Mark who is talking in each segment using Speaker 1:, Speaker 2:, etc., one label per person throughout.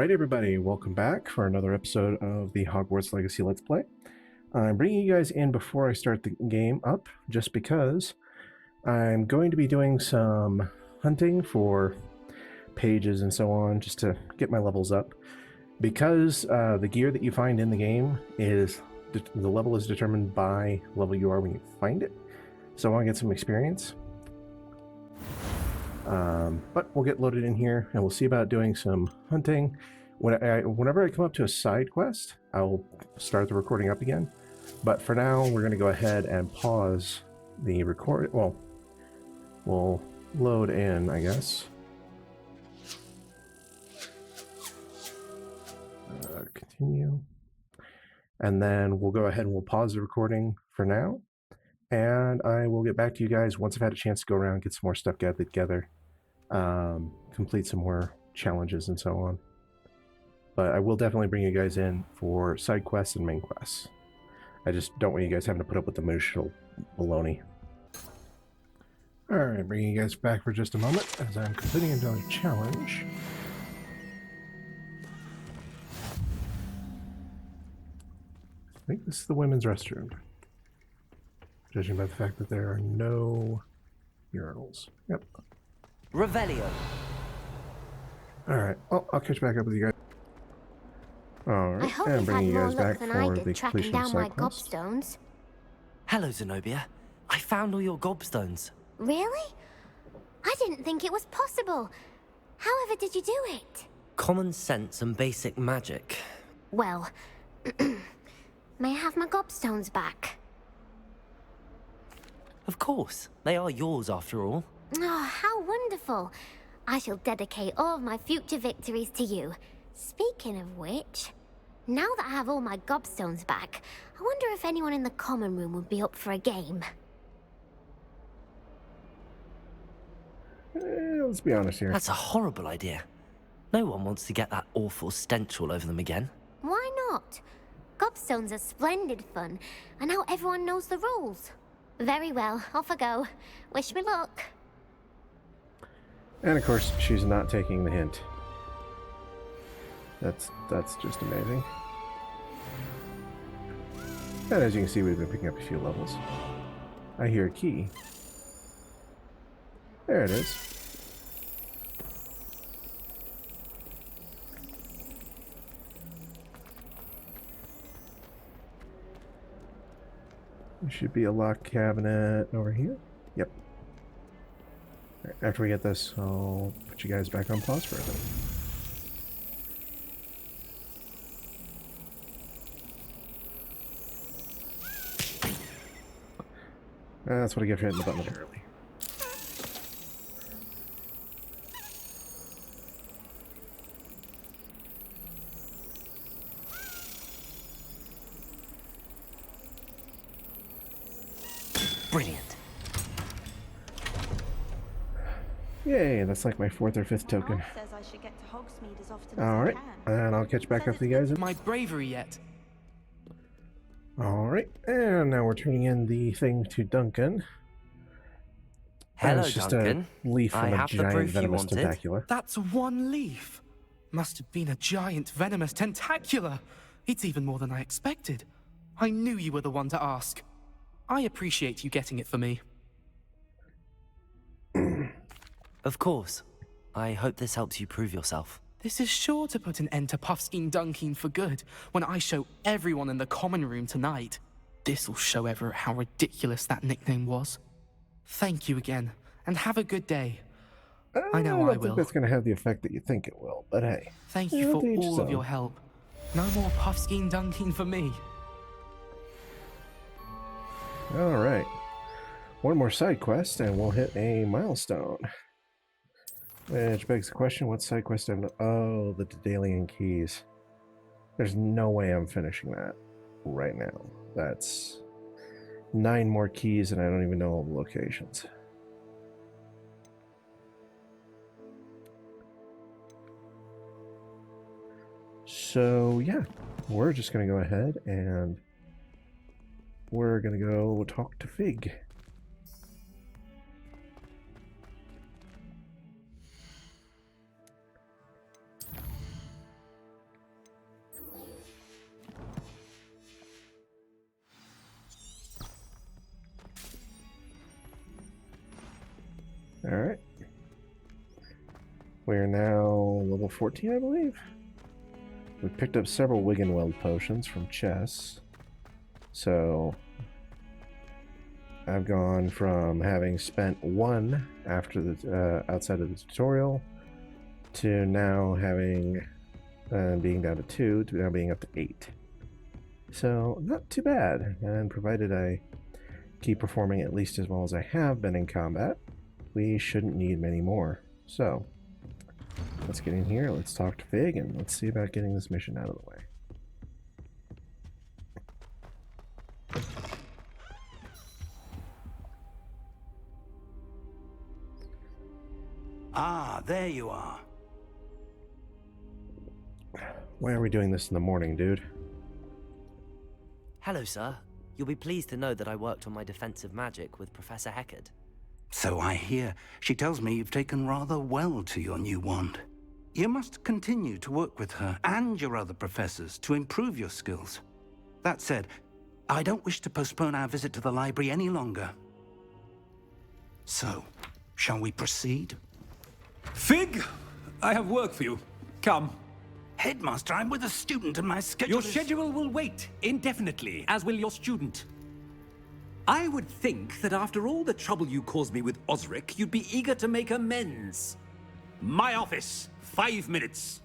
Speaker 1: Alright everybody, welcome back for another episode of the Hogwarts Legacy Let's Play. I'm bringing you guys in before I start the game up, just because I'm going to be doing some hunting for pages and so on, just to get my levels up. Because the gear that you find in the game is, the level is determined by level you are when you find it. So I want to get some experience. But we'll get loaded in here and we'll see about doing some hunting. Whenever I come up to a side quest, I'll start the recording up again. But for now, we're going to go ahead and pause the record. Well, we'll load in, I guess. Continue. And then we'll go ahead and we'll pause the recording for now. And I will get back to you guys once I've had a chance to go around, get some more stuff gathered together, complete some more challenges and so on. But I will definitely bring you guys in for side quests and main quests. I just don't want you guys having to put up with the emotional baloney. Alright, bringing you guys back for just a moment as I'm completing another challenge. I think this is the women's restroom, judging by the fact that there are no urinals. Yep.
Speaker 2: Revelio.
Speaker 1: Alright, well, I'll catch back up with you guys. Alright,
Speaker 3: I hope
Speaker 1: and
Speaker 3: you've had
Speaker 1: bringing you
Speaker 3: more
Speaker 1: guys
Speaker 3: luck
Speaker 1: back
Speaker 3: than
Speaker 1: for
Speaker 3: I
Speaker 1: the
Speaker 3: did tracking
Speaker 1: completion of
Speaker 3: down my
Speaker 1: side quest.
Speaker 3: gobstones.
Speaker 2: Hello, Zenobia. I found all your gobstones.
Speaker 3: Really? I didn't think it was possible. However did you do it?
Speaker 2: Common sense and basic magic.
Speaker 3: Well, may I have my gobstones back?
Speaker 2: Of course. They are yours after all.
Speaker 3: Oh, how wonderful. I shall dedicate all of my future victories to you. Speaking of which, now that I have all my gobstones back, I wonder if anyone in the common room would be up for a game.
Speaker 1: Let's be honest here.
Speaker 2: That's a horrible idea. No one wants to get that awful stench all over them again.
Speaker 3: Why not? Gobstones are splendid fun, and now everyone knows the rules. Very well, off I go. Wish me luck.
Speaker 1: And of course, she's not taking the hint. That's just amazing. And as you can see, we've been picking up a few levels. I hear a key. There it is. There should be a locked cabinet over here. Yep. Right, after we get this, I'll put you guys back on pause for a minute. That's what I get for hitting the button early.
Speaker 2: Brilliant.
Speaker 1: Yay, that's like my 4th or 5th token. Alright, and I'll catch back up with you guys.
Speaker 4: My bravery yet.
Speaker 1: Alright, and now we're turning in the thing to Duncan.
Speaker 2: Hello,
Speaker 1: it's just
Speaker 2: Duncan.
Speaker 1: a leaf from
Speaker 2: I
Speaker 1: a
Speaker 2: have the
Speaker 1: giant
Speaker 2: proof you
Speaker 1: venomous
Speaker 2: wanted.
Speaker 1: tentacula.
Speaker 4: That's one leaf. Must have been a giant venomous tentacula. It's even more than I expected. I knew you were the one to ask. I appreciate you getting it for me.
Speaker 2: Of course. I hope this helps you prove yourself.
Speaker 4: This is sure to put an end to Puffskein Dunkin for good when I show everyone in the common room tonight. This'll show Everett how ridiculous that nickname was. Thank you again, and have a good day. I know I
Speaker 1: don't think
Speaker 4: will.
Speaker 1: that's going to have the effect that you think it will, but hey.
Speaker 4: Thank you for
Speaker 1: to each
Speaker 4: all
Speaker 1: his
Speaker 4: of your
Speaker 1: own.
Speaker 4: help. No more Puffskein Dunkin for me.
Speaker 1: Alright. One more side quest and we'll hit a milestone. Which begs the question, what side quest am I... Oh, the Daedalian Keys. There's no way I'm finishing that right now. That's 9 more keys and I don't even know all the locations. So yeah, we're just going to go ahead and we're going to go talk to Fig. Alright. We're now level 14, I believe. We picked up several Wiggenweld potions from Chess. So I've gone from having spent 1 after the outside of the tutorial to now having being down to 2 to now being up to 8. So not too bad, and provided I keep performing at least as well as I have been in combat, we shouldn't need many more. So let's get in here, let's talk to Fig, and let's see about getting this mission out of the way.
Speaker 5: Ah, there you are.
Speaker 1: Why are we doing this in the morning, dude?
Speaker 2: Hello, sir. You'll be pleased to know that I worked on my defensive magic with Professor Heckard.
Speaker 5: So I hear. She tells me you've taken rather well to your new wand. You must continue to work with her and your other professors to improve your skills. That said, I don't wish to postpone our visit to the library any longer. So, shall we proceed?
Speaker 6: Fig, I have work for you. Come.
Speaker 5: Headmaster, I'm with a student and my schedule
Speaker 6: Your schedule will wait indefinitely, as will your student. I would think that after all the trouble you caused me with Osric, you'd be eager to make amends. My office, 5 minutes.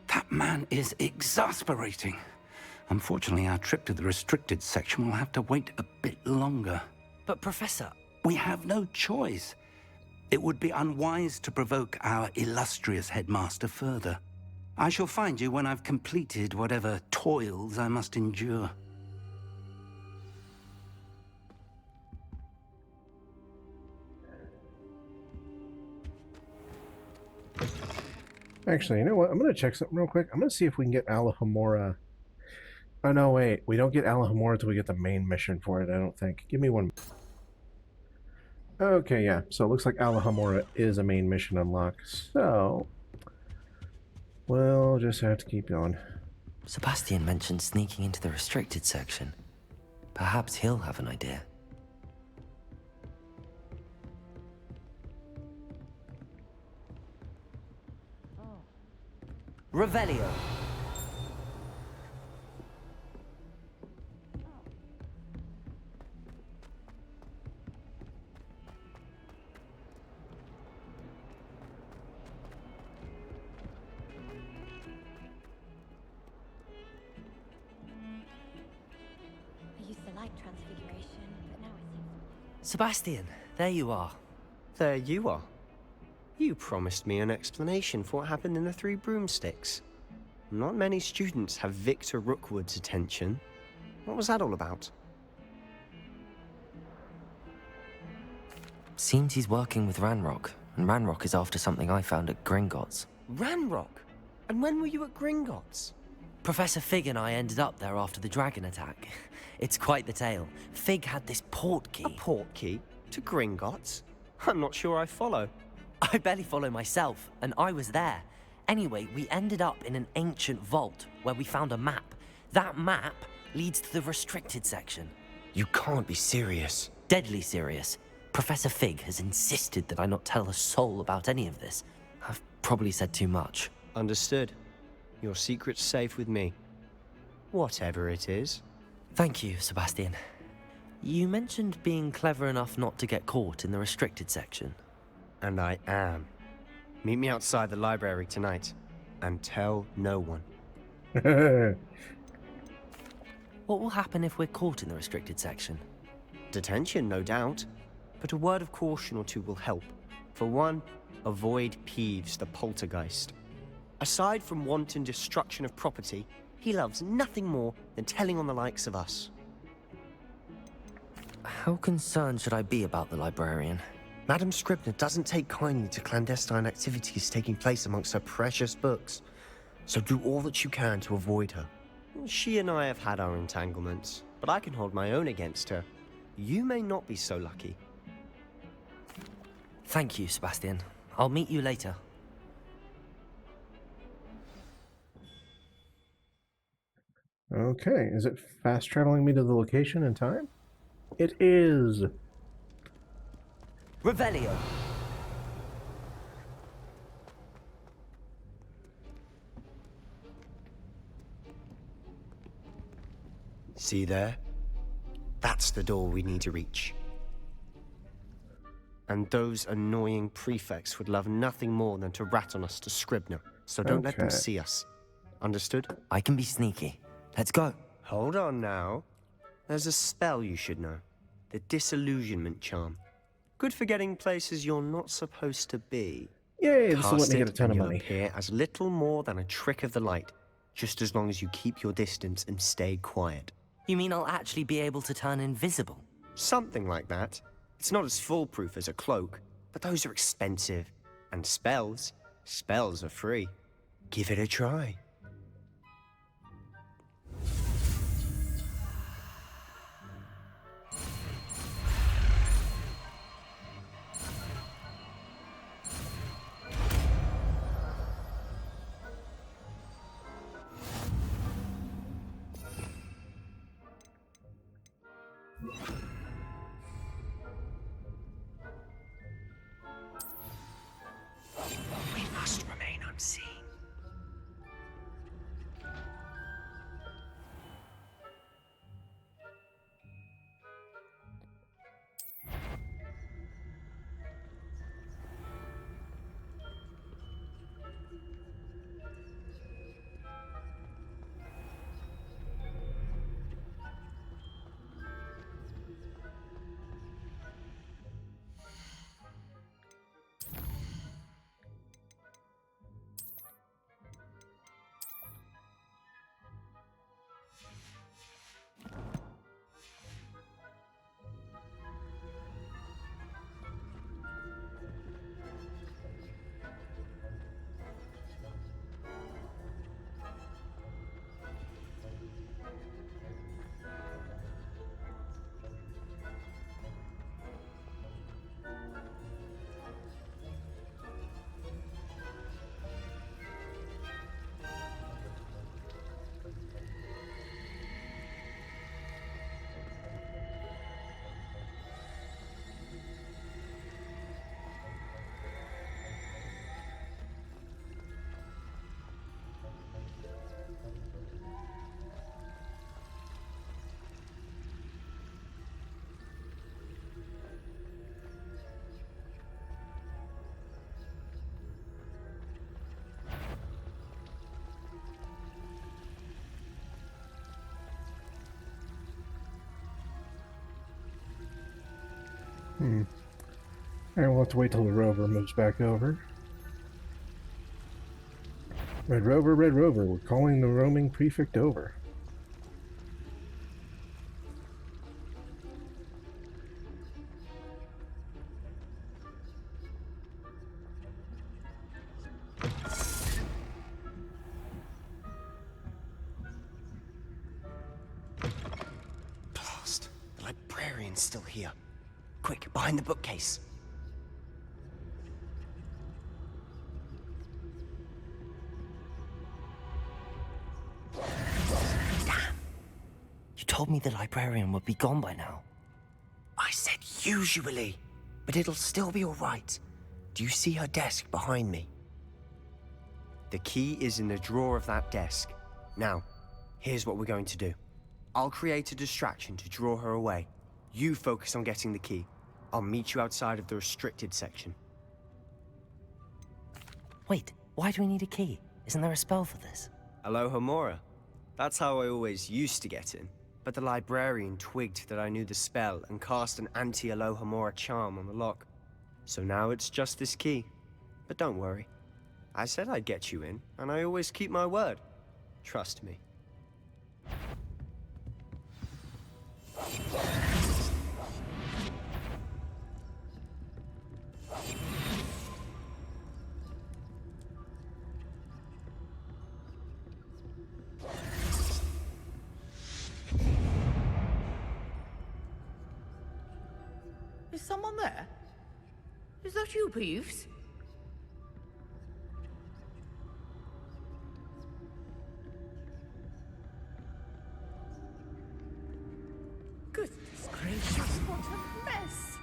Speaker 5: That man is exasperating. Unfortunately, our trip to the restricted section will have to wait a bit longer.
Speaker 2: But, Professor...
Speaker 5: We have no choice. It would be unwise to provoke our illustrious headmaster further. I shall find you when I've completed whatever toils I must endure.
Speaker 1: Actually, you know what? I'm going to check something real quick. I'm going to see if we can get Alohomora. Oh, no, wait. We don't get Alohomora until we get the main mission for it, I don't think. Give me one. Okay, yeah. So it looks like Alohomora is a main mission unlock. So we'll just have to keep going.
Speaker 2: Sebastian mentioned sneaking into the restricted section. Perhaps he'll have an idea. Revelio.
Speaker 7: I used to like transfiguration, but now it seems...
Speaker 2: Sebastian, there you are.
Speaker 8: There you are. You promised me an explanation for what happened in the Three Broomsticks. Not many students have Victor Rookwood's attention. What was that all about?
Speaker 2: Seems he's working with Ranrock, and Ranrock is after something I found at Gringotts.
Speaker 8: Ranrock? And when were you at Gringotts?
Speaker 2: Professor Fig and I ended up there after the dragon attack. It's quite the tale. Fig had this portkey.
Speaker 8: A portkey? To Gringotts? I'm not sure I follow.
Speaker 2: I barely follow myself, and I was there. Anyway, we ended up in an ancient vault where we found a map. That map leads to the restricted section.
Speaker 8: You can't be serious.
Speaker 2: Deadly serious. Professor Fig has insisted that I not tell a soul about any of this. I've probably said too much.
Speaker 8: Understood. Your secret's safe with me. Whatever it is.
Speaker 2: Thank you, Sebastian. You mentioned being clever enough not to get caught in the restricted section.
Speaker 8: And I am. Meet me outside the library tonight. And tell no one.
Speaker 2: What will happen if we're caught in the restricted section?
Speaker 8: Detention, no doubt. But a word of caution or two will help. For one, avoid Peeves, the poltergeist. Aside from wanton destruction of property, he loves nothing more than telling on the likes of us.
Speaker 2: How concerned should I be about the librarian?
Speaker 8: Madam Scribner doesn't take kindly to clandestine activities taking place amongst her precious books, so do all that you can to avoid her. She and I have had our entanglements, but I can hold my own against her. You may not be so lucky.
Speaker 2: Thank you, Sebastian. I'll meet you later.
Speaker 1: Okay, is it fast traveling me to the location in time? It is!
Speaker 2: Revelio.
Speaker 8: See there? That's the door we need to reach. And those annoying prefects would love nothing more than to rat on us to Scribner, so don't let them
Speaker 1: Okay.
Speaker 8: see us. Understood?
Speaker 2: I can be sneaky. Let's go.
Speaker 8: Hold on now. There's a spell you should know. The Disillusionment Charm. Good for getting places you're not supposed to be.
Speaker 1: Yay, this will let
Speaker 8: Cast
Speaker 1: me get a
Speaker 8: it
Speaker 1: ton
Speaker 8: and
Speaker 1: of
Speaker 8: you'll
Speaker 1: money.
Speaker 8: appear as little more than a trick of the light, just as long as you keep your distance and stay quiet.
Speaker 2: You mean I'll actually be able to turn invisible?
Speaker 8: Something like that. It's not as foolproof as a cloak, but those are expensive. And spells are free. Give it a try. We must remain unseen.
Speaker 1: Alright, we'll have to wait till the rover moves back over. Red Rover, we're calling the roaming prefect over.
Speaker 8: Blast. The librarian's still here. Quick, behind the bookcase.
Speaker 2: You told me the librarian would be gone by now.
Speaker 8: I said usually, but it'll still be all right. Do you see her desk behind me? The key is in the drawer of that desk. Now, here's what we're going to do. I'll create a distraction to draw her away. You focus on getting the key. I'll meet you outside of the restricted section.
Speaker 2: Wait, why do we need a key? Isn't there a spell for this?
Speaker 8: Aloha Mora. That's how I always used to get in. But the librarian twigged that I knew the spell and cast an anti-Aloha Mora charm on the lock. So now it's just this key. But don't worry. I said I'd get you in, and I always keep my word. Trust me.
Speaker 9: Is someone there? Is that you, Peeves? a mess.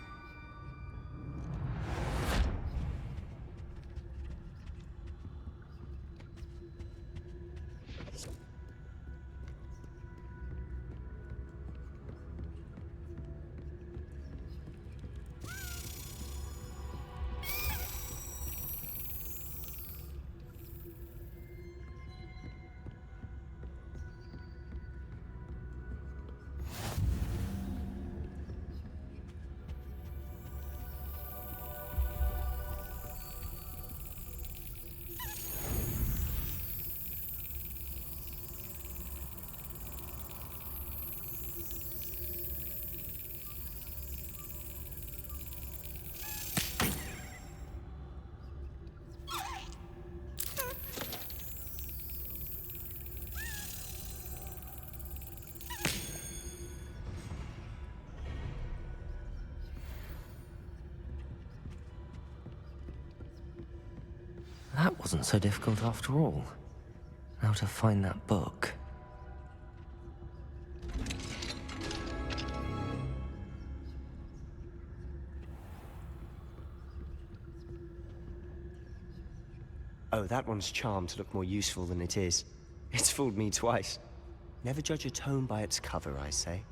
Speaker 2: That wasn't so difficult after all. Now to find that book.
Speaker 8: Oh, that one's charmed to look more useful than it is. It's fooled me twice. Never judge a tome by its cover, I say.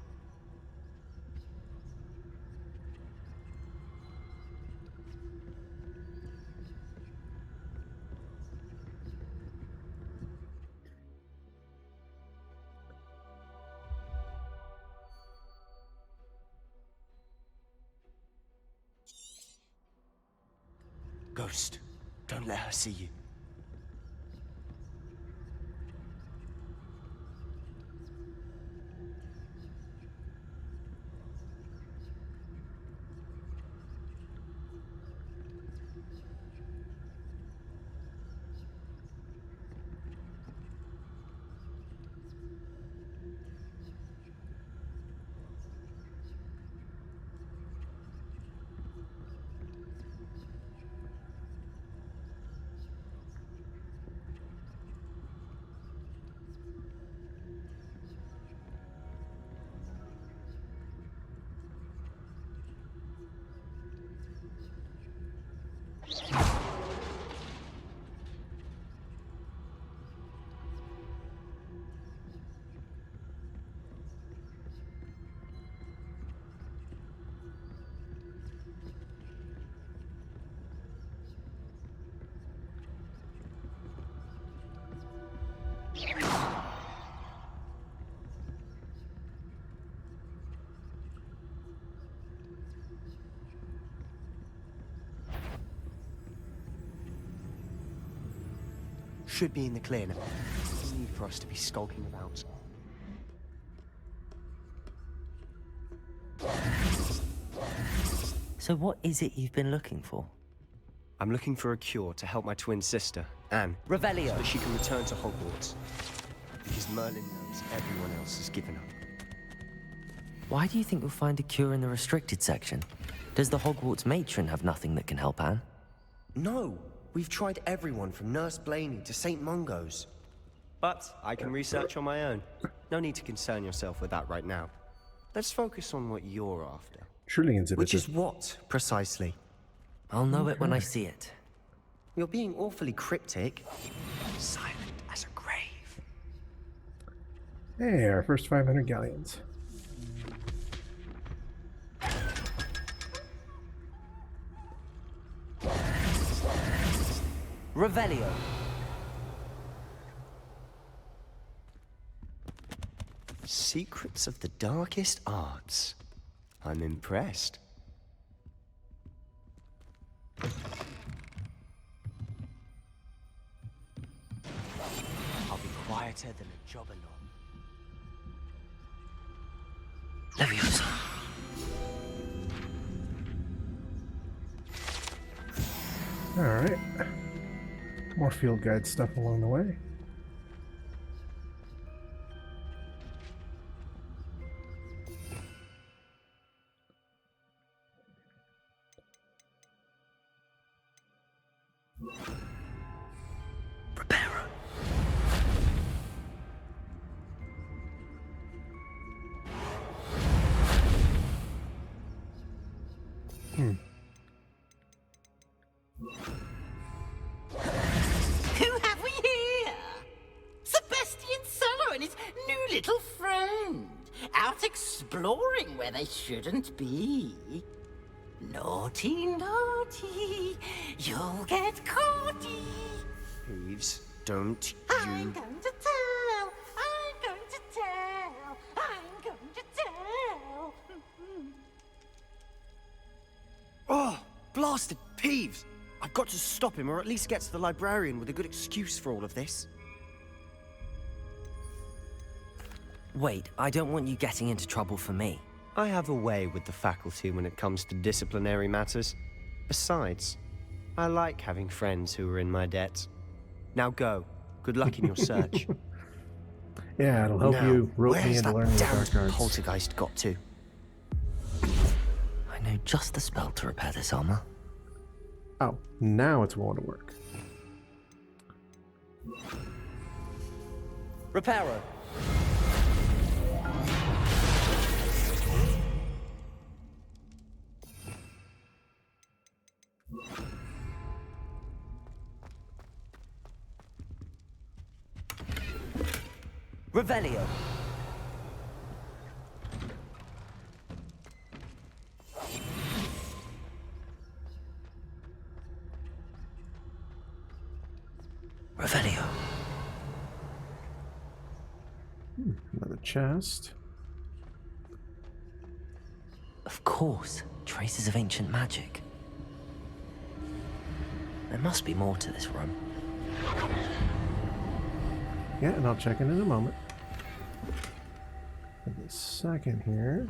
Speaker 8: Ghost, don't let her see you. Should be in the clear now. No need for us to be skulking about.
Speaker 2: So what is it you've been looking for?
Speaker 8: I'm looking for a cure to help my twin sister, Anne.
Speaker 2: Revelio.
Speaker 8: So that she can return to Hogwarts. Because Merlin knows everyone else has given up.
Speaker 2: Why do you think you'll find a cure in the restricted section? Does the Hogwarts matron have nothing that can help Anne?
Speaker 8: No! We've tried everyone from Nurse Blaney to St. Mungo's. But I can research on my own. No need to concern yourself with that right now. Let's focus on what you're after.
Speaker 1: Truly exhibited.
Speaker 8: Which is what, precisely?
Speaker 2: I'll know it when I see it.
Speaker 8: You're being awfully cryptic. Silent as a grave.
Speaker 1: Hey, our first 500 galleons.
Speaker 2: Revelio.
Speaker 8: Secrets of the darkest arts. I'm impressed. I'll be quieter than a jobber lot.
Speaker 2: Leviosa.
Speaker 1: Alright. More field guide stuff along the way.
Speaker 2: Preparo.
Speaker 10: little friend, out exploring where they shouldn't be. Naughty, naughty, you'll get caughty.
Speaker 8: Peeves, don't
Speaker 10: I'm
Speaker 8: you...
Speaker 10: going to tell, I'm going to tell, I'm going to tell.
Speaker 8: Oh, blasted Peeves! I've got to stop him, or at least get to the librarian with a good excuse for all of this.
Speaker 2: Wait, I don't want you getting into trouble for me.
Speaker 8: I have a way with the faculty when it comes to disciplinary matters. Besides, I like having friends who are in my debt. Now go. Good luck in your search.
Speaker 1: Yeah, it'll help
Speaker 8: Now,
Speaker 1: you rope me
Speaker 8: where's
Speaker 1: into
Speaker 8: that
Speaker 1: learning the
Speaker 8: damned
Speaker 1: dark arts.
Speaker 8: poltergeist got to?
Speaker 2: I know just the spell to repair this armor.
Speaker 1: Oh, now it's going to work.
Speaker 2: Reparo. Revelio. Revelio.
Speaker 1: Another chest.
Speaker 2: Of course, traces of ancient magic. There must be more to this room.
Speaker 1: Yeah, and I'll check in a moment. Give me a second here.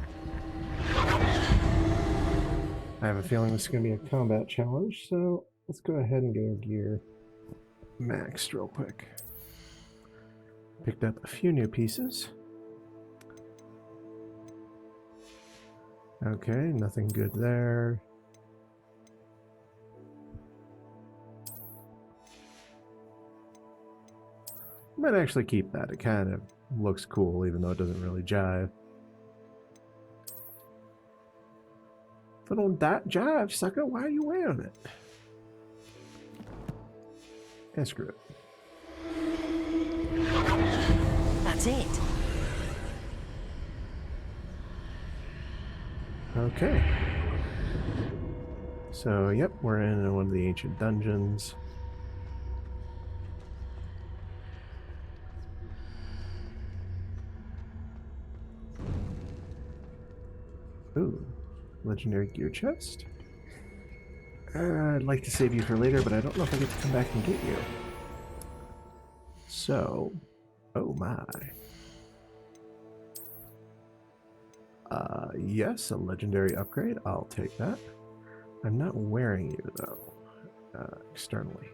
Speaker 1: I have a feeling this is going to be a combat challenge, so let's go ahead and get our gear maxed real quick. Picked up a few new pieces. Okay, nothing good there. Might actually keep that. It kind of looks cool, even though it doesn't really jive. If it don't jive, sucker, why are you wearing it? Yeah, screw it.
Speaker 2: That's it.
Speaker 1: Okay. So, yep, we're in one of the ancient dungeons. Ooh, legendary gear chest. I'd like to save you for later, but I don't know if I get to come back and get you. So, oh my. Yes, a legendary upgrade. I'll take that. I'm not wearing you, though, externally.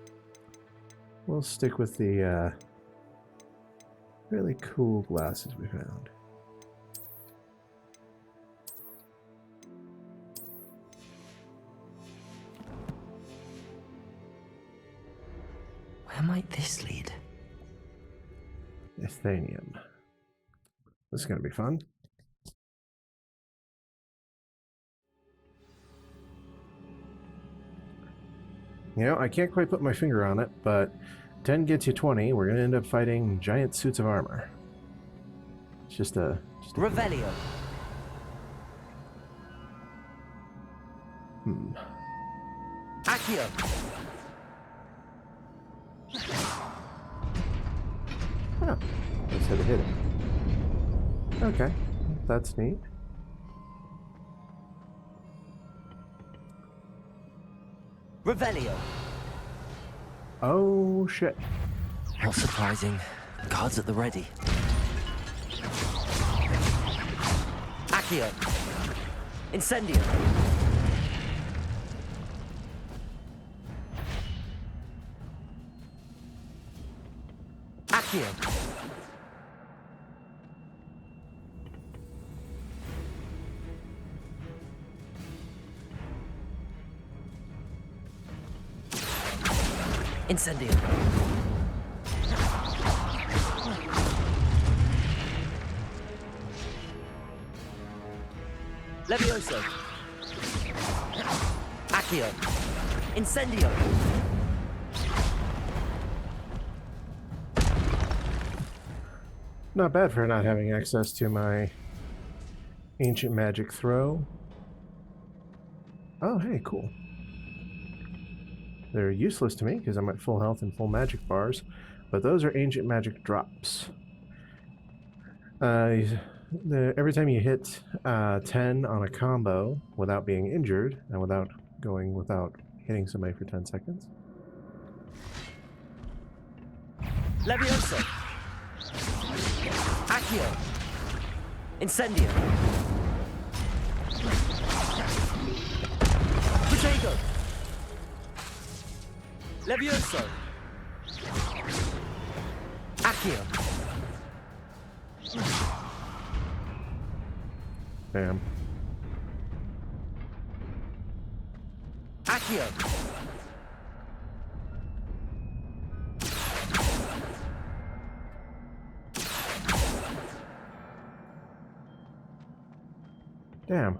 Speaker 1: We'll stick with the really cool glasses we found.
Speaker 2: Where might this lead?
Speaker 1: Athenium. This is going to be fun. You know, I can't quite put my finger on it, but 10 gets you 20. We're going to end up fighting giant suits of armor. It's just a...
Speaker 2: Revelio. Accio.
Speaker 1: Oh, I just had to hit it. Okay, that's neat.
Speaker 2: Revelio.
Speaker 1: Oh, shit.
Speaker 2: Not surprising. Cards at the ready. Accio. Incendio. Accio. Incendio. Levioso. Accio. Incendio.
Speaker 1: Not bad for not having access to my ancient magic throw. Oh, hey, cool. They're useless to me because I'm at full health and full magic bars, but those are ancient magic drops. Every time you hit 10 on a combo without being injured and without hitting somebody for 10 seconds.
Speaker 2: Levioso! Accio! Incendio! Protego! Levioso! Accio!
Speaker 1: Bam.
Speaker 2: Accio!
Speaker 1: Damn.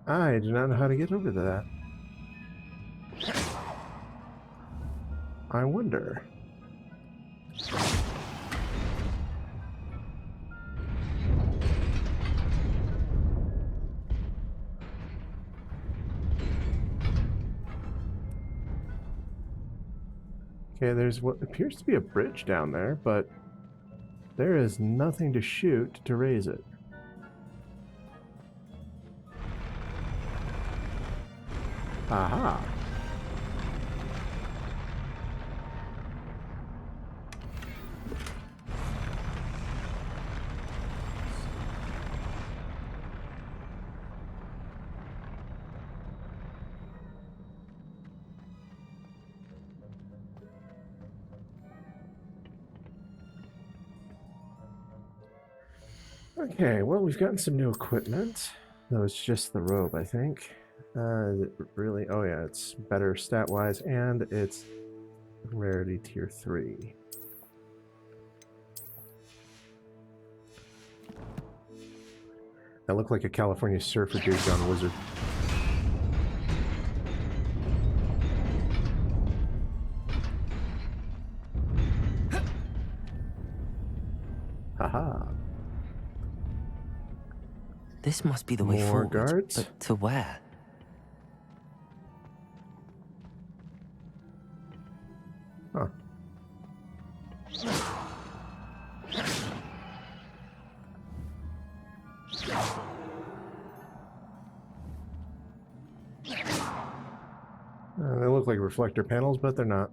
Speaker 1: I do not know how to get over to that. I wonder. Okay, there's what appears to be a bridge down there, but there is nothing to shoot to raise it. Aha. Okay, well, we've gotten some new equipment. That was just the robe, I think. Really, oh yeah, it's better stat-wise, and it's rarity tier 3. That looked like a California surfer dude gone wizard. Haha.
Speaker 2: This must be the way
Speaker 1: More
Speaker 2: forward.
Speaker 1: guards?
Speaker 2: But to where?
Speaker 1: Huh. They look like reflector panels, but they're not.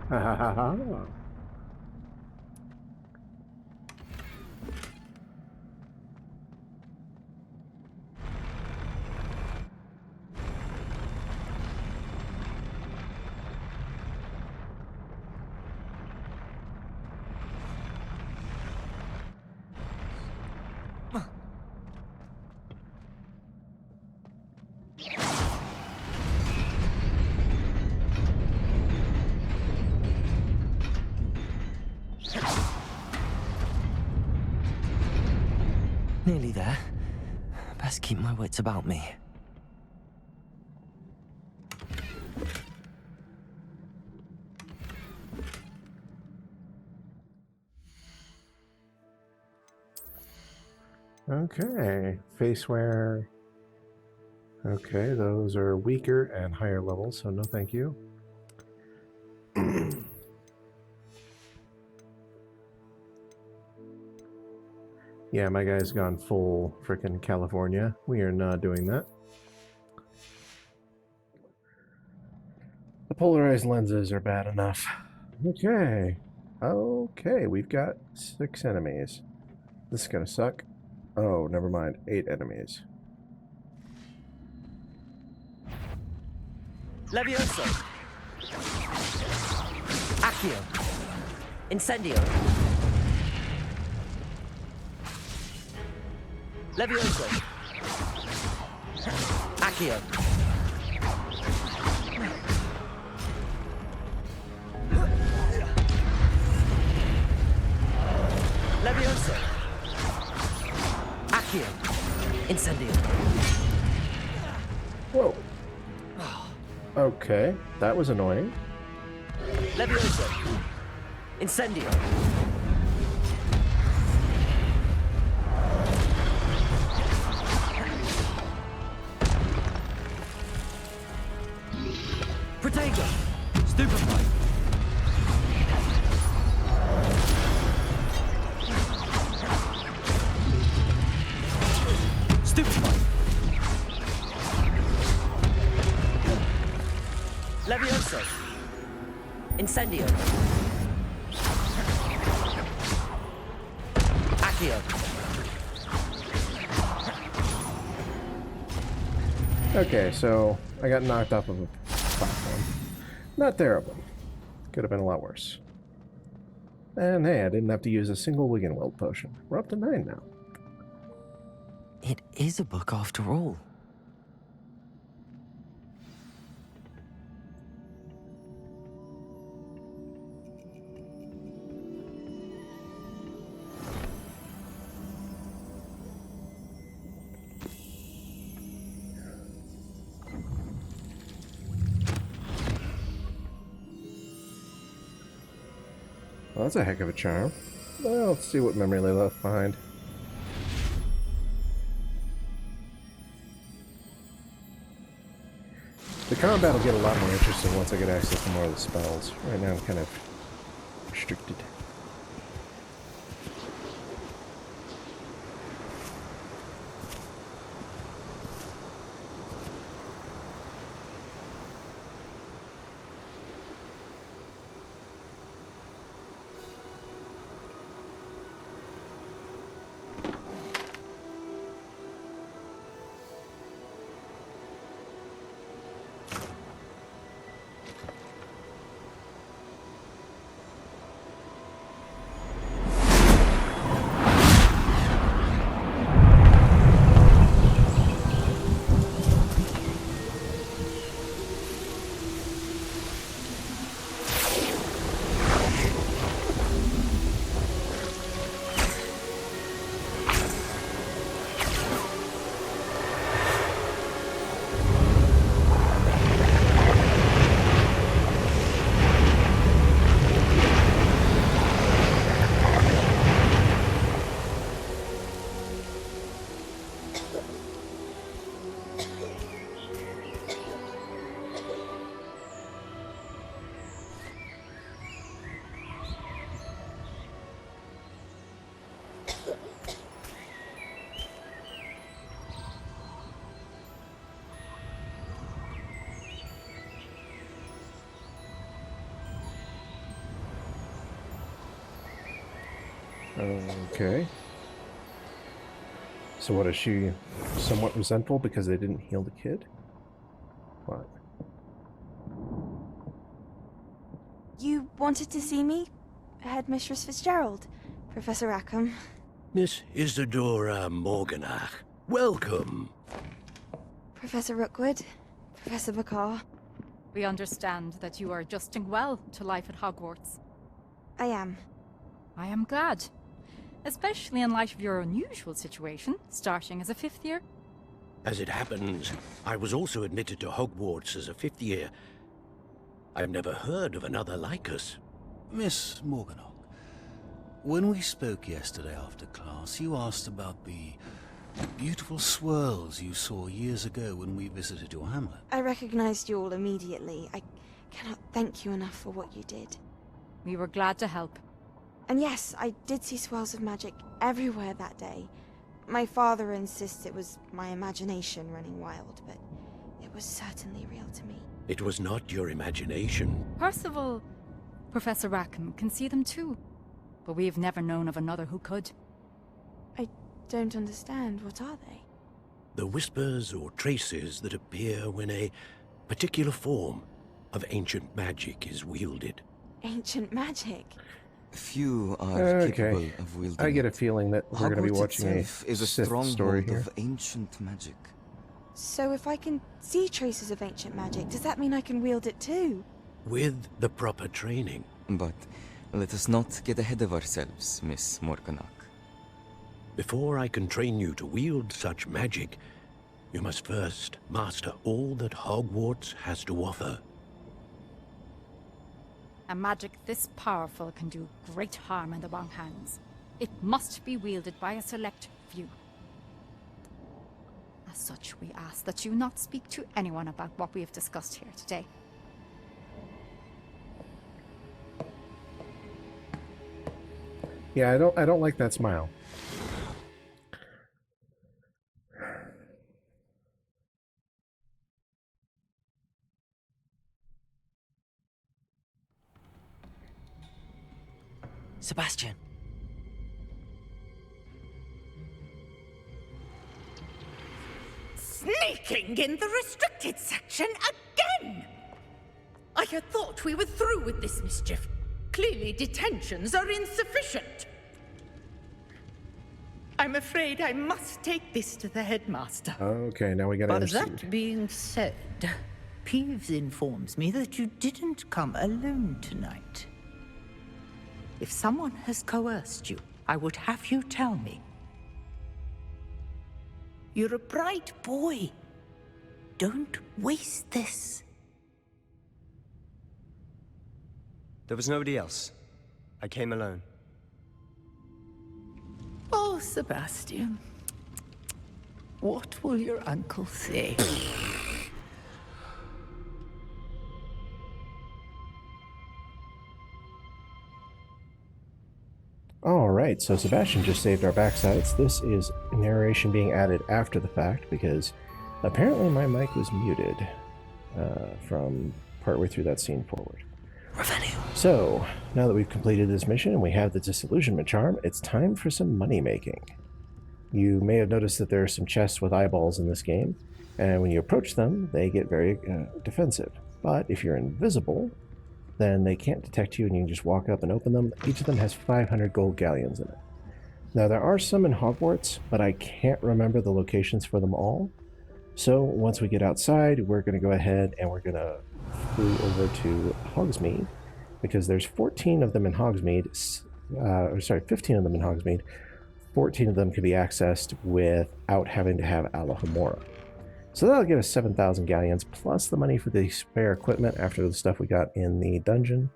Speaker 1: Ha ha ha ha.
Speaker 2: Nearly there. Best keep my wits about me.
Speaker 1: Okay, face wear. Okay, those are weaker and higher levels, so no thank you. Yeah, my guy's gone full frickin' California. We are not doing that. The polarized lenses are bad enough. Okay. Okay, we've got 6 enemies. This is gonna suck. Oh, never mind. 8 enemies.
Speaker 2: Levioso. Accio. Incendio. Levioso. Accio. Levioso. Accio. Incendio.
Speaker 1: Whoa. Okay, that was annoying.
Speaker 2: Levioso. Incendio. Protego. Stupefy. Stupefy. Levioso. Incendio. Accio.
Speaker 1: Okay, so I got knocked off of a platform. Not terrible. Could have been a lot worse. And hey, I didn't have to use a single Wiggenweld potion. We're up to 9 now.
Speaker 2: It is a book after all.
Speaker 1: Well, that's a heck of a charm. Well, let's see what memory they left behind. The combat will get a lot more interesting once I get access to more of the spells. Right now I'm kind of restricted. Okay. So what, is she somewhat resentful because they didn't heal the kid? What?
Speaker 11: You wanted to see me? Headmistress Fitzgerald, Professor Rackham.
Speaker 12: Miss Isadora Morganach, welcome.
Speaker 11: Professor Rookwood, Professor Bakar.
Speaker 13: We understand that you are adjusting well to life at Hogwarts.
Speaker 11: I am.
Speaker 13: I am glad. Especially in light of your unusual situation, starting as a 5th year.
Speaker 12: As it happens, I was also admitted to Hogwarts as a 5th year. I've never heard of another like us.
Speaker 14: Miss Morganach, when we spoke yesterday after class, you asked about the beautiful swirls you saw years ago when we visited your hamlet.
Speaker 11: I recognized you all immediately. I cannot thank you enough for what you did.
Speaker 13: We were glad to help.
Speaker 11: And yes, I did see swirls of magic everywhere that day. My father insists it was my imagination running wild, but it was certainly real to me.
Speaker 12: It was not your imagination.
Speaker 13: Percival, Professor Rackham can see them too, but we've never known of another who could.
Speaker 11: I don't understand. What are they?
Speaker 12: The whispers or traces that appear when a particular form of ancient magic is wielded.
Speaker 11: Ancient magic?
Speaker 15: Few are capable of wielding
Speaker 1: I get a
Speaker 15: it.
Speaker 1: feeling that we're going to be
Speaker 15: Hogwarts
Speaker 1: watching a
Speaker 15: itself is a
Speaker 1: Sith story
Speaker 15: stronghold
Speaker 1: here.
Speaker 15: of ancient magic.
Speaker 11: So if I can see traces of ancient magic, does that mean I can wield it too?
Speaker 12: With the proper training.
Speaker 15: But let us not get ahead of ourselves, Miss Morganach.
Speaker 12: Before I can train you to wield such magic, you must first master all that Hogwarts has to offer.
Speaker 13: A magic this powerful can do great harm in the wrong hands. It must be wielded by a select few. As such, we ask that you not speak to anyone about what we have discussed here today.
Speaker 1: Yeah, I don't like that smile.
Speaker 2: Sebastian.
Speaker 9: Sneaking in the restricted section again! I had thought we were through with this mischief. Clearly detentions are insufficient. I'm afraid I must take this to the headmaster.
Speaker 1: Okay, now we got to
Speaker 9: But
Speaker 1: intercede.
Speaker 9: that being said, Peeves informs me that you didn't come alone tonight. If someone has coerced you, I would have you tell me. You're a bright boy. Don't waste this.
Speaker 8: There was nobody else. I came alone.
Speaker 9: Oh, Sebastian. What will your uncle say?
Speaker 1: Alright, so Sebastian just saved our backsides. This is narration being added after the fact because apparently my mic was muted from partway through that scene forward. So, now that we've completed this mission and we have the disillusionment charm, it's time for some money making. You may have noticed that there are some chests with eyeballs in this game, and when you approach them, they get very defensive. But if you're invisible, then they can't detect you and you can just walk up and open them. Each of them has 500 gold galleons in it. Now, there are some in Hogwarts, but I can't remember the locations for them all. So once we get outside, we're going to go ahead and we're going to flew over to Hogsmeade, because there's 14 of them in Hogsmeade, 15 of them in Hogsmeade. 14 of them can be accessed without having to have Alohomora. So that'll give us 7,000 galleons, plus the money for the spare equipment after the stuff we got in the dungeon.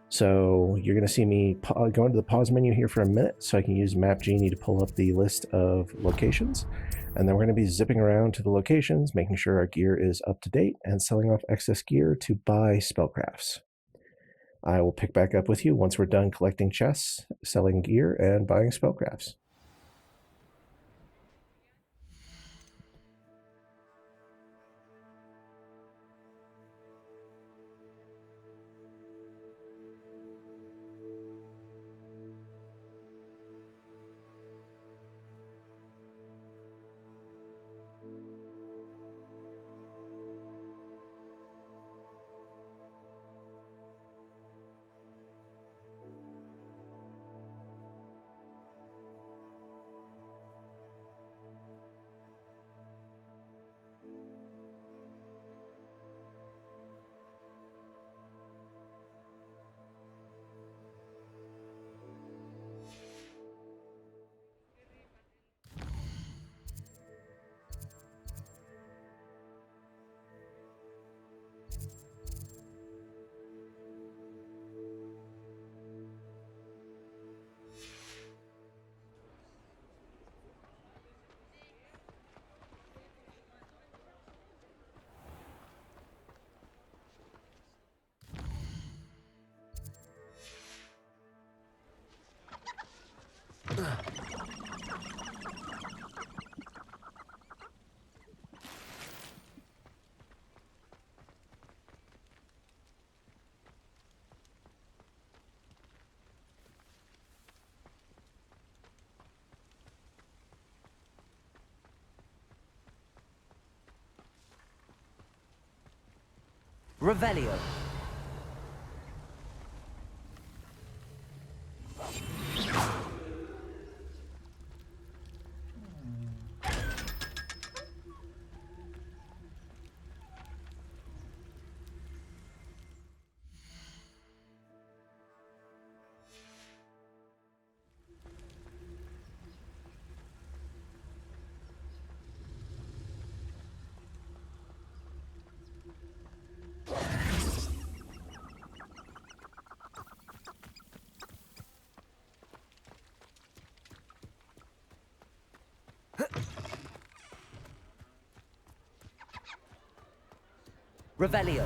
Speaker 1: So you're going to see me go into the pause menu here for a minute so I can use Map Genie to pull up the list of locations. And then we're going to be zipping around to the locations, making sure our gear is up to date, and selling off excess gear to buy spellcrafts. I will pick back up with you once we're done collecting chests, selling gear, and buying spellcrafts.
Speaker 2: Revelio. Revelio.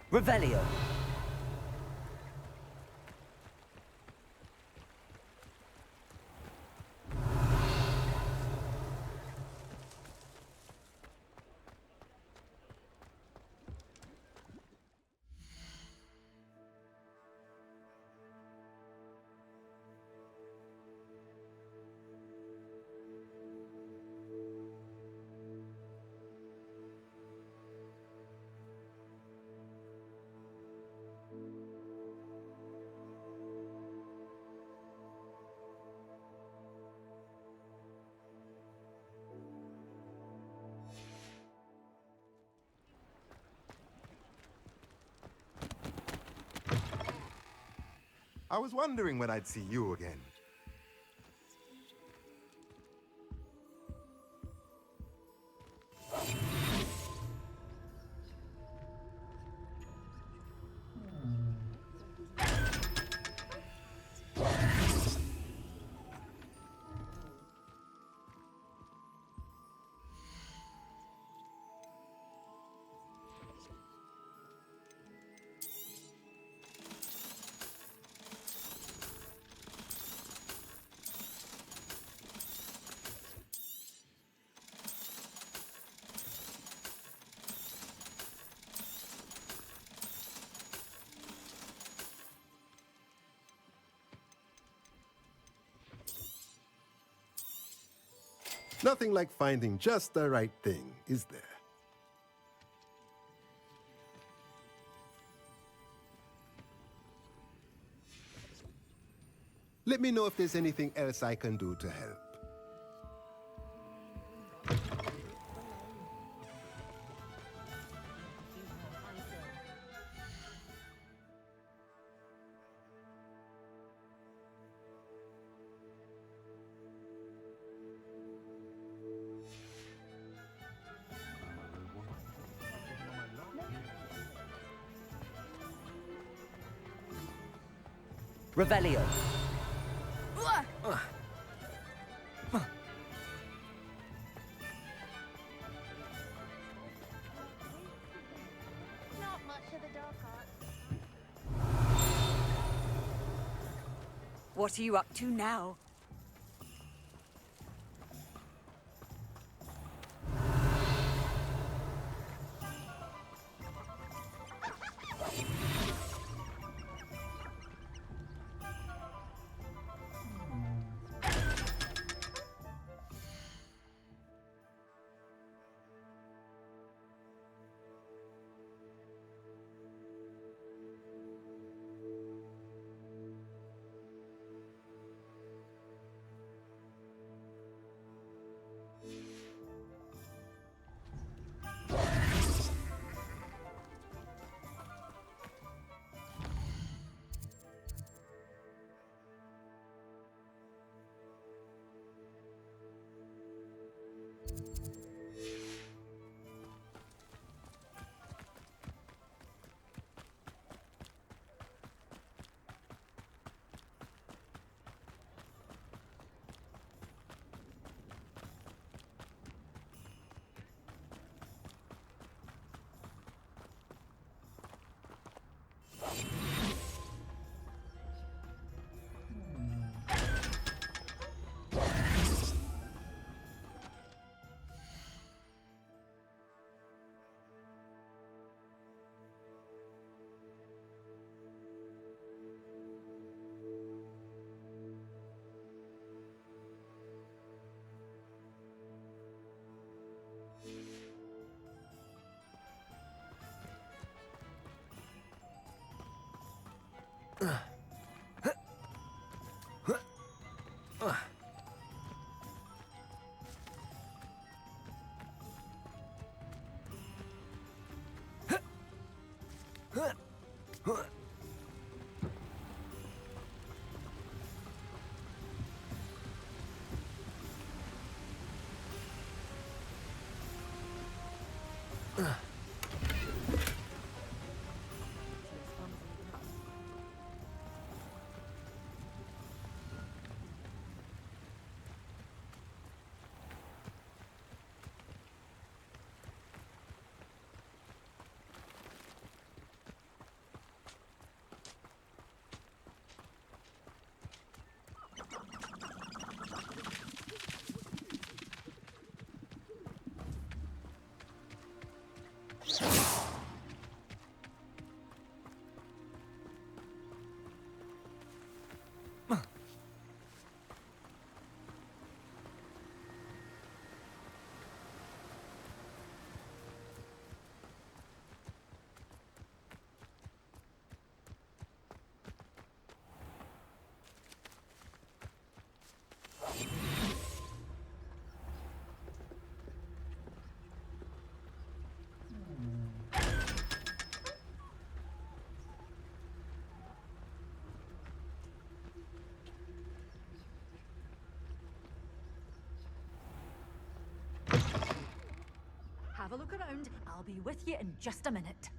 Speaker 2: Revelio.
Speaker 16: I was wondering when I'd see you again. Nothing like finding just the right thing, is there? Let me know if there's anything else I can do to help.
Speaker 2: Revelio.
Speaker 10: Not much of the dark arts.
Speaker 17: What are you up to now? Have a look around. I'll be with you in just a minute.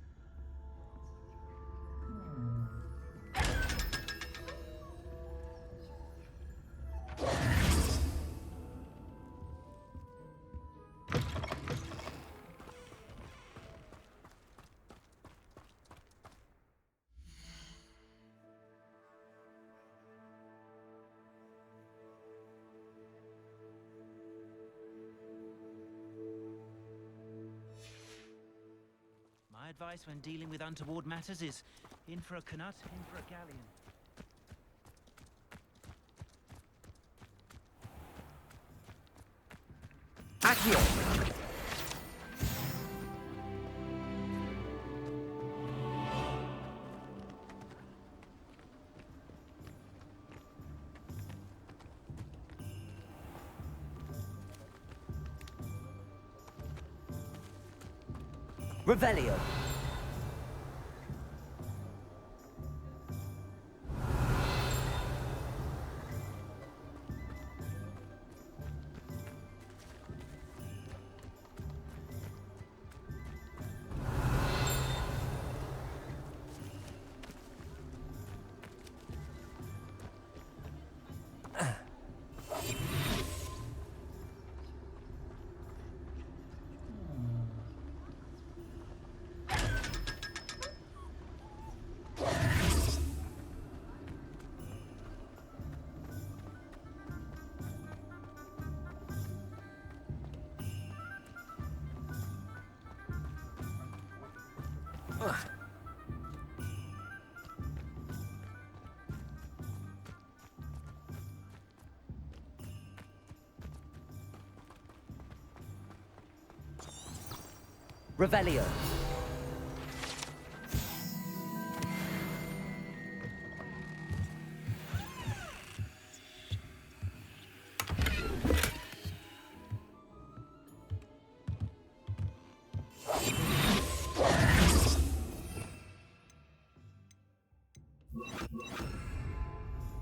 Speaker 18: My advice when dealing with untoward matters is in for a Knut, in for a galleon.
Speaker 2: Accio! Revelio. Revelio.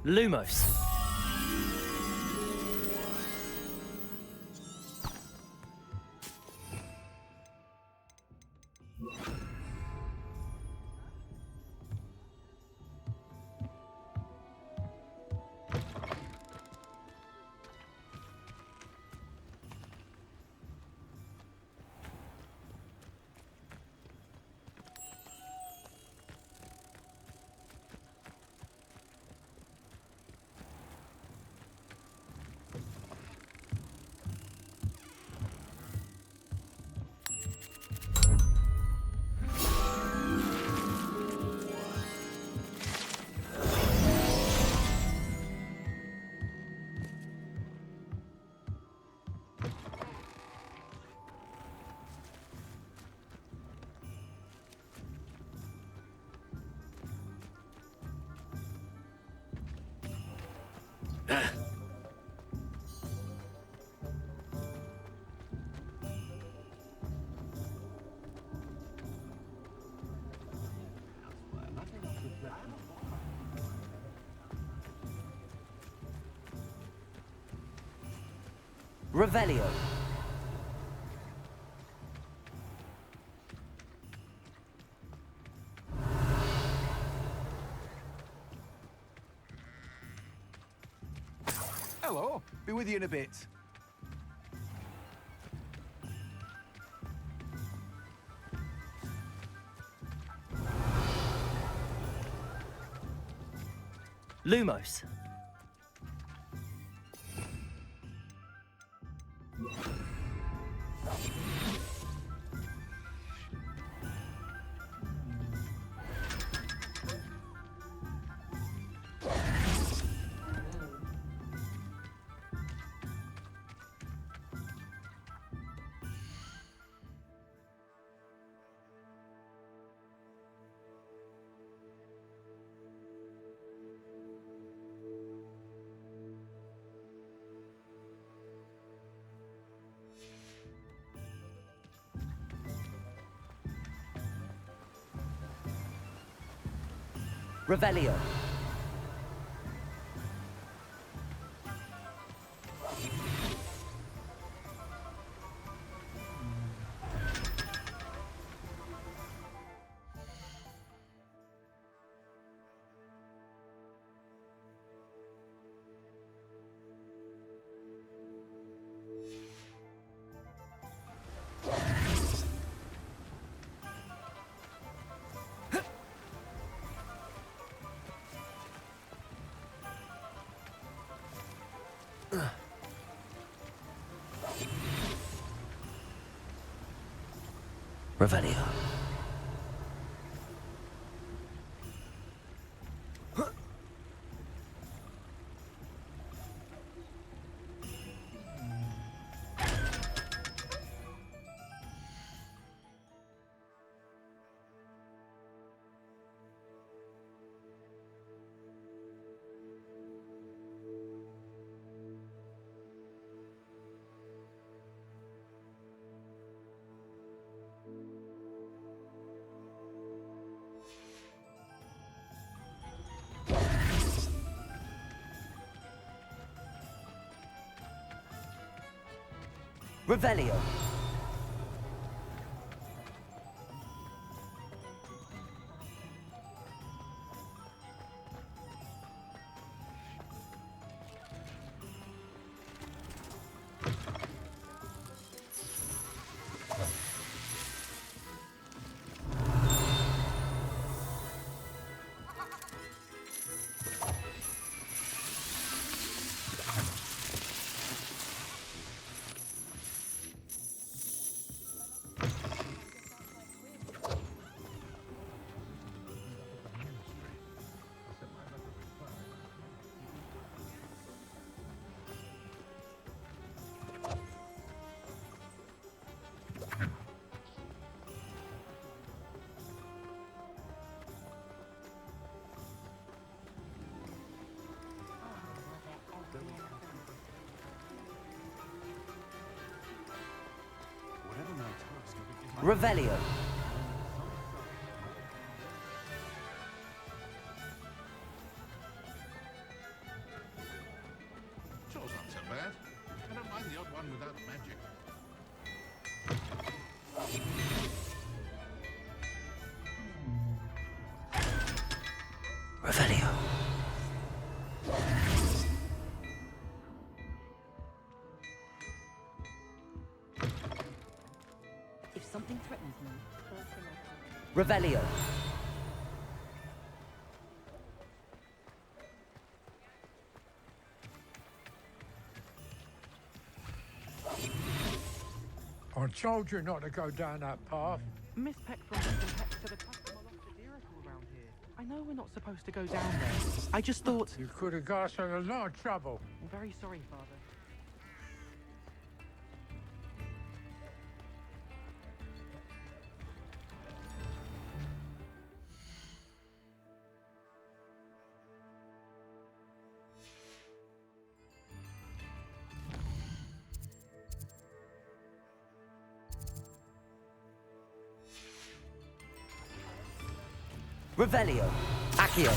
Speaker 2: Lumos. Revelio.
Speaker 19: Hello. Be with you in a bit.
Speaker 2: Lumos. Revelio. Revelio. Revelio. Revelio.
Speaker 20: Chore's not so bad. I don't mind the odd one without magic.
Speaker 2: Revelio.
Speaker 17: If something threatens me, first thing I
Speaker 2: Revelio.
Speaker 21: I told you not to go down that path.
Speaker 4: Miss Peck from Western Peck said a customer lost a miracle around here. I know we're not supposed to go down there. I just thought...
Speaker 21: You could have got us in a lot of trouble.
Speaker 4: I'm very sorry, Father.
Speaker 2: Revelio. Accio.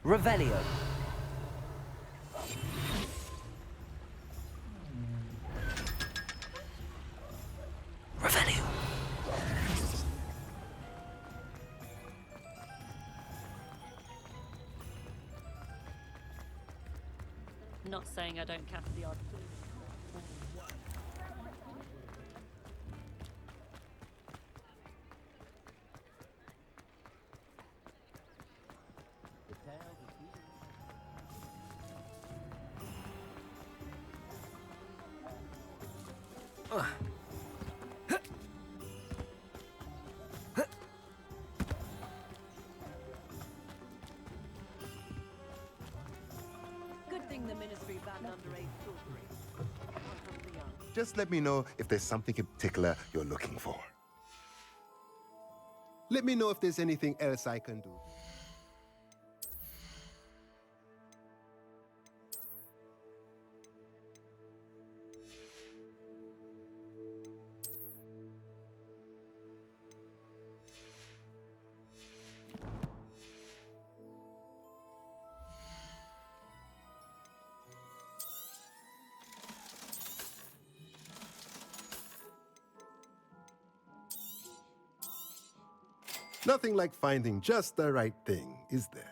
Speaker 2: Revelio. Revelio.
Speaker 3: Not saying I don't catch the odd.
Speaker 10: Good thing the ministry banned underage jewelry.
Speaker 16: Just let me know if there's something in particular you're looking for. Let me know if there's anything else I can do. Nothing like finding just the right thing, is there?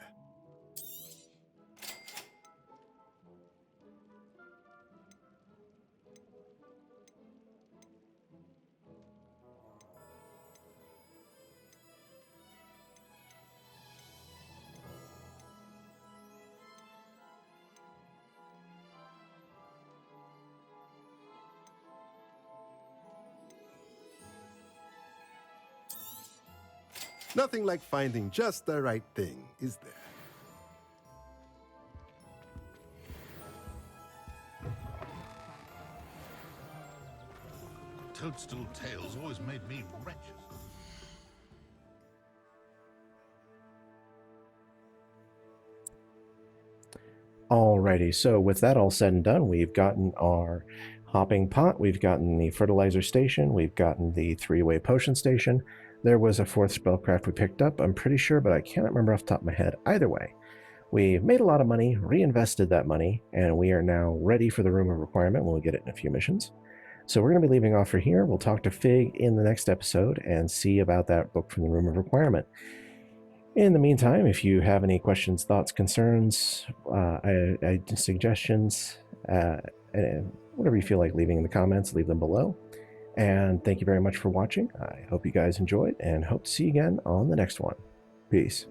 Speaker 16: Nothing like finding just the right thing, is there?
Speaker 20: Toadstool tales always made me wretched.
Speaker 1: Alrighty, so with that all said and done, we've gotten our hopping pot, we've gotten the fertilizer station, we've gotten the three-way potion station. There was a fourth spellcraft we picked up, I'm pretty sure, but I can't remember off the top of my head. Either way, we've made a lot of money, reinvested that money, and we are now ready for the Room of Requirement. We'll get it in a few missions. So we're going to be leaving off for here. We'll talk to Fig in the next episode and see about that book from the Room of Requirement. In the meantime, if you have any questions, thoughts, concerns, suggestions, whatever you feel like leaving in the comments, leave them below. And thank you very much for watching. I hope you guys enjoyed and hope to see you again on the next one. Peace.